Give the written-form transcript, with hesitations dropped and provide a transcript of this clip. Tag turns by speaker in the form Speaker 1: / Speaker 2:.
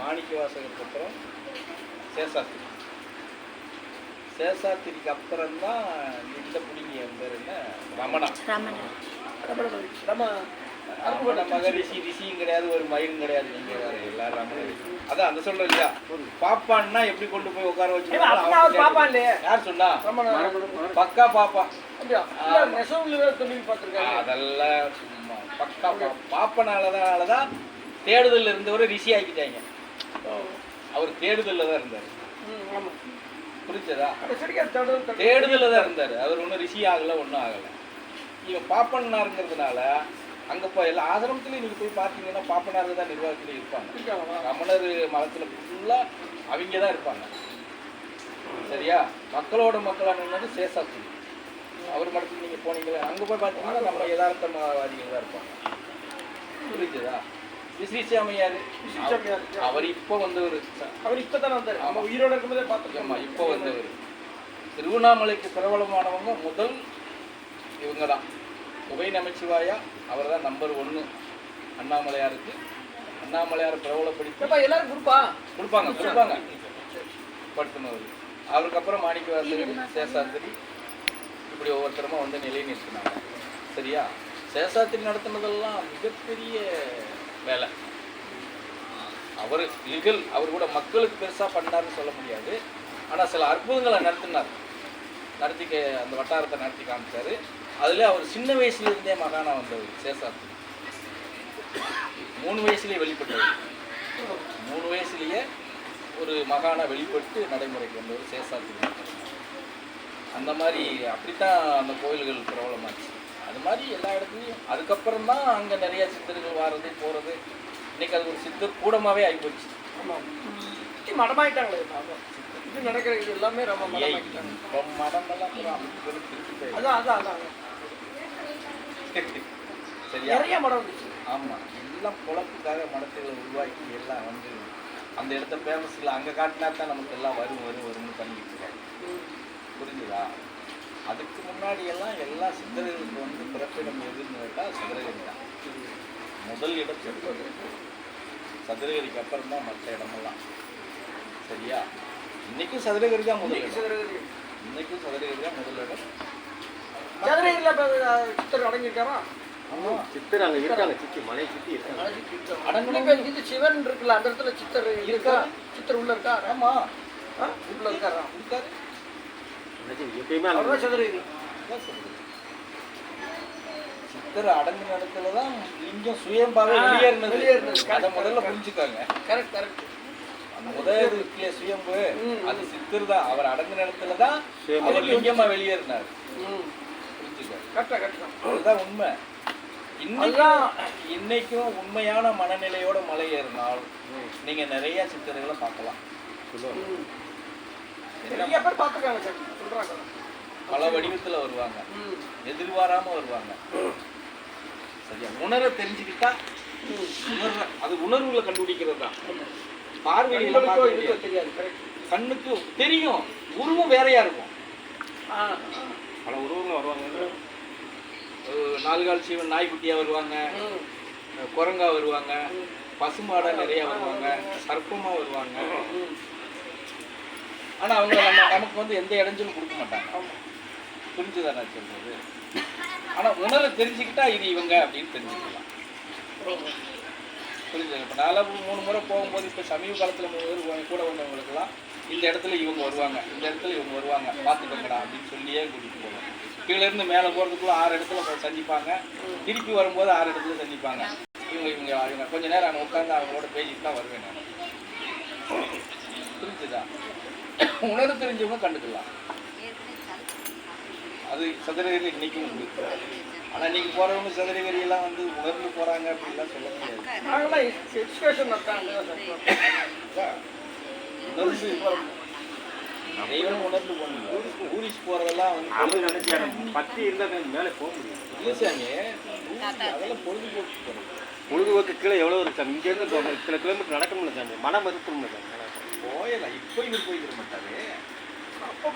Speaker 1: மாணிக்கவாசகருக்கு அப்புறம் சேஷாத்திரி. சேஷாத்திரிக்கு அப்புறம் தான் இந்த புலிங்க பேர் என்ன, ரமணா. ரமண மகரிஷி ரிஷியும் கிடையாது, ஒரு மயிலும் கிடையாது. நீங்க வேற எல்லாரும் ரமண ரிஷி. அதான் அந்த சொல்ற இல்லையா, பாப்பான்னா எப்படி கொண்டு போய் உட்கார வச்சு யார் சொன்னா? பக்கா பாப்பா. அதெல்லாம் சும்மா பக்கா பாப்பனாலதான் தேடுதல் இருந்தவரை ரிஷி ஆக்கிட்டாங்க. அவர் தேடுதல்ல தான் இருந்தாரு. புரிஞ்சதா? தேடுதல்ல தான் இருந்தாரு. அவர் ஒன்றும் ரிஷி ஆகல, ஒன்றும் ஆகலை. இவன் பாப்பனாருங்கிறதுனால அங்கே போய் எல்லா ஆசிரமத்துலையும் நீங்கள் போய் பார்த்தீங்கன்னா பாப்பனார் தான் நிர்வாகத்தில் இருப்பாங்க. ரமணர் மதத்தில் ஃபுல்லாக அவங்க தான் இருப்பாங்க. சரியா? மக்களோட மக்களானது சேஷாத்திரி. அவர் மடத்துக்கு நீங்கள் போனீங்களே, அங்கே போய் பார்த்தீங்கன்னா நம்ம யதார்த்தவாதிகள் தான் இருப்பாங்க. புரிஞ்சதா? விஸ்ரீசாமியார் அவர் இப்போ வந்தவர். அவர் இப்போ தான் வந்தார். நம்ம உயிரோட இருக்கும்போதே பார்த்துக்கோமா. இப்போ வந்தவர். திருவண்ணாமலைக்கு பிரபலமானவங்க முதல் இவங்க தான். உபய நமச்சிவாயா அவர் தான் நம்பர் 1 அண்ணாமலையாருக்கு. அண்ணாமலையார் பிரபலப்படுத்தி எல்லாரும் கொடுப்பாங்க படுத்தினவர். அவருக்கு அப்புறம் மாணிக்கவாசகர், சேஷாத்திரி, இப்படி ஒவ்வொருத்தரமாக வந்து நிலை நிறுத்தினாங்க. சரியா? சேஷாத்திரி நடத்தினதெல்லாம் மிகப்பெரிய வேலை. அவர் லீகல், அவர் கூட மக்களுக்கு பெருசாக பண்ணாருன்னு சொல்ல முடியாது. ஆனால் சில அற்புதங்களை நடத்தினார். அந்த வட்டாரத்தை நடத்தி காமிச்சார். அதில் அவர் சின்ன வயசுலேருந்தே மகானா வந்தவர் சேஷாத்திரி. 3 வயசுலேயே வெளிப்பட்டவர். 3 வயசுலேயே ஒரு மகானா வெளிப்பட்டு நடைமுறைக்கு வந்தவர் சேஷாத்திரி. அந்த மாதிரி அப்படித்தான் அந்த கோயில்கள் பிரபலமாச்சு. அது மாதிரி எல்லா இடத்துலையும். அதுக்கப்புறம் தான் அங்கே நிறைய சித்தர்கள் வர்றது போகிறது. இன்னைக்கு அது ஒரு சித்தர் கூடமாகவே ஆகிப்போச்சு. மடமாயிட்டாங்களே இது நடக்கிறது எல்லாமே. ரொம்ப மடமெல்லாம் சரியா? நிறைய மடம் வந்துச்சு. ஆமாம், எல்லாம் பொழப்புக்காக மடத்துகளை உருவாக்கி எல்லாம் வந்து அந்த இடத்த ஃபேமஸில் அங்கே காட்டினா தான் நமக்கு எல்லாம் வரும்னு பண்ணிக்கிட்டு இருக்காங்க. புரிஞ்சுதா? அதுக்கு முன்னாடி எல்லாம் எல்லா சித்தர்களுக்கு வந்து பிறப்பிடம் எதுன்னு கேட்டால் சதுரகிரி தான் முதல் இடம். சதுரகிரிக்கு அப்புறம் தான் மற்ற இடமெல்லாம். சரியா? இன்னைக்கும் சதுரகிரி தான் முதல் இடம். இன்னைக்கும் சதுரகிரி தான் முதல் இடம். சித்தர் அடங்கியிருக்காரா? ஆமாம், சித்தர் அங்கே இருக்காங்க. சுற்றி மலையை சுற்றி இருக்காங்க. அடங்கின சிவன் இருக்குல்ல, அந்த இடத்துல சித்தர் இருக்கா? சித்தர் உள்ள இருக்கா? ஆமாம், உள்ள இருக்காரா? இருக்காரு. எப்பயுமே சதுரகிரி சித்தர் அடங்கின இடத்துல தான் லிங்கம் சுயம்பாவே வெளியேறினது. அதை முதல்ல புரிஞ்சுக்காங்க. கரெக்ட். அந்த முதல் சுயம்பு அது சித்தர் தான். அவர் அடங்கின இடத்துல தான் அவர் லிங்கமா வெளியேறினார். அதுதான் உண்மை. இன்னைக்கும் உண்மையான மனநிலையோட மலை ஏறினால் நீங்க நிறைய சித்தர்களை பார்க்கலாம். பல வடிவத்துல வருவாங்க, எதிர்பாராம வருவாங்க. சரியா? உணர தெரிஞ்சுக்கிட்டா அது உணர்வுகளை கண்டுபிடிக்கிறது தான். பார்வையில தெரியாது, கண்ணுக்கு தெரியும். உருவம் வேறையா இருக்கும். பல உருவங்கள் வருவாங்க. 4 கால் சீவன் நாய்க்குட்டியா வருவாங்க, குரங்கா வருவாங்க, பசுமாடா நிறைய வருவாங்க, சர்ப்பமா வருவாங்க. ஆனா அவங்க நமக்கு வந்து எந்த இடைஞ்சலும் கொடுக்க மாட்டாங்க. புரிஞ்சுதானே சொல்றது? ஆனா உணர தெரிஞ்சுக்கிட்டா இது இவங்க அப்படின்னு தெரிஞ்சுக்கலாம். புரிஞ்சுங்க. இப்போ நான் 3 முறை போகும்போது இப்போ சமீப காலத்தில் 3 பேர் கூட வந்தவங்களுக்குலாம் இந்த இடத்துல இவங்க வருவாங்க, இந்த இடத்துல இவங்க வருவாங்க, பார்த்துக்கங்கடா அப்படின்னு சொல்லியே கூட்டிகிட்டு போவோம். கீழேருந்து மேலே போகிறதுக்குள்ள 6 இடத்துல சந்திப்பாங்க. திருப்பி வரும்போது 6 இடத்துல சந்திப்பாங்க. இவங்க கொஞ்ச நேரம் அங்கே உட்காந்து அவங்களோட பேசிட்டு தான் வருவேன் நான். புரிஞ்சுதா? உணர்வு தெரிஞ்சவங்க கண்டுக்கலாம். அது சதுரகிரி இன்னைக்கும் உண்டு. ஆனால் இன்னைக்கு போகிறவங்க சதுரகிரியெல்லாம் வந்து உணர்ந்து போகிறாங்க அப்படின்லாம் சொல்ல முடியாது. தெய்வம் உணர்ந்து போகணும். டூரிஸ்ட் போகிறதெல்லாம் வந்து பற்றி இருந்தால் மேலே போக முடியும். இல்லை சாமி, அதெல்லாம் பொழுதுபோக்கு போகிறோம். பொழுதுபோக்கு கீழே எவ்வளோ இருக்கு சாமி? இங்கேருந்து இத்தனை கிலோமீட்டர் நடக்கணும்ல சாமி, மனம் இருக்கணும்ல சாமி. போயிடலாம். இப்போ இவர் போய்க்கிற மாட்டாரு. அப்போ